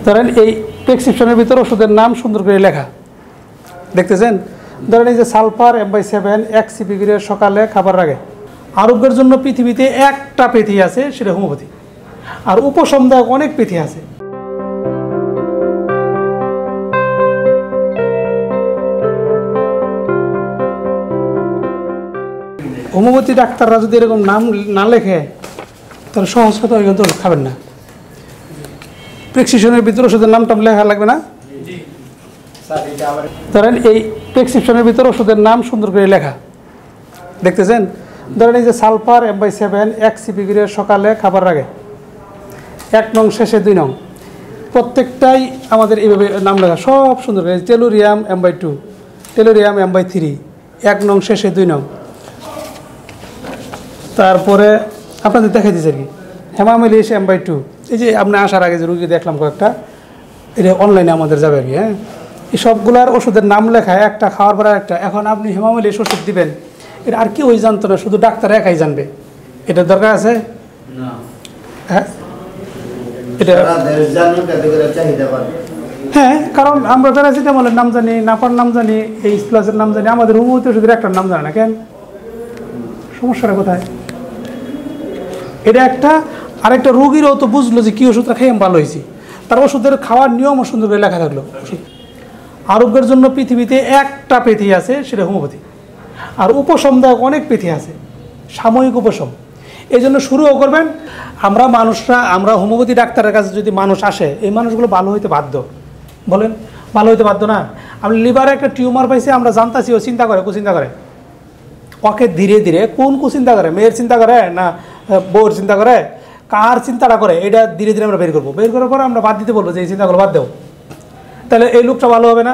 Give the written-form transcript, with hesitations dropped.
ধরেন এই প্রেসক্রিপশনের ভিতরে ওষুধের নাম সুন্দর করে লেখা দেখতেছেন। ধরেন এই যে সালফার M/7 1 সিপি করে সকালে খাবার আগে। আরোগ্যের জন্য পৃথিবীতে একটা পেথি আছে, সেটা হোমিওপ্যাথি। আর উপশমদায়ক অনেক পেথি আছে। হোমিওপ্যাথি ডাক্তাররা যদি এরকম নাম না লেখে তাহলে সহজ কথা ওই কিন্তু খাবেন না। প্রেসক্রিপশনের ভিতরে ওষুধের নামটা লেখা লাগবে না। ধরেন এই প্রেসক্রিপশনের ভিতরে ওষুধের নাম সুন্দর করে লেখা দেখতেছেন। ধরেন এই যে সালফার M/7 1 সিপি করে সকালে খাবার আগে। 1 নং শেষে 2 নং, প্রত্যেকটাই আমাদের এইভাবে নাম লেখা, সব সুন্দর করে। টেলুরিয়াম M/2, টেলুরিয়াম M/3, 1 নং শেষে 2 নং। তারপরে আপনাদের দেখাই দিয়েছে আর কি হেমামিলিস M/2। এই যে আপনি আসার আগে যে রুগী দেখলাম কয়েকটা, এটা অনলাইনে আমাদের যাবে আর কি। হ্যাঁ, এই সবগুলার ওষুধের নাম লেখা, একটা খাওয়ার পর একটা। এখন আপনি হেমামিলিস ওষুধ দিবেন, এটা আর কেউই জানতো না, শুধু ডাক্তার একাই জানবে। এটার দরকার আছে না? হ্যাঁ, এটা হ্যাঁ, কারণ আমরা প্যারাসিটামলের নাম জানি, নাপার নাম জানি, এই প্লাসের নাম জানি, আমাদের হোমিওপ্যাথি ওষুধের একটার নাম জানে না কেন? সমস্যাটা কোথায়? এটা একটা আরেকটা রোগীরও তো বুঝলো যে কী ওষুধটা খেয়ে ভালো হয়েছি, তার ওষুধের খাওয়ার নিয়মও সুন্দর করে লেখা থাকলো। আরোগ্যের জন্য পৃথিবীতে একটা পেথি আছে, সেটা হোমিওপ্যাথি। আর উপশমদায়ক অনেক পেথি আছে, সাময়িক উপশম। এই জন্য শুরুও করবেন। আমরা মানুষরা, আমরা হোমিওপ্যাথি ডাক্তারের কাছে যদি মানুষ আসে, এই মানুষগুলো ভালো হইতে বাধ্য। বলেন, ভালো হইতে বাধ্য না? আমি লিভারে একটা টিউমার পাইছি, আমরা জানতাছি ও চিন্তা করে, কুচিন্তা করে। ওকে ধীরে ধীরে কোন কুচিন্তা করে, মেয়ের চিন্তা করে না বউর চিন্তা করে, কার চিন্তাটা করে, এটা ধীরে ধীরে আমরা বের করবো। বের করার পর আমরা বাদ দিতে বলবো যে এই চিন্তাগুলো বাদ দেও, তাহলে এই লোকটা ভালো হবে না।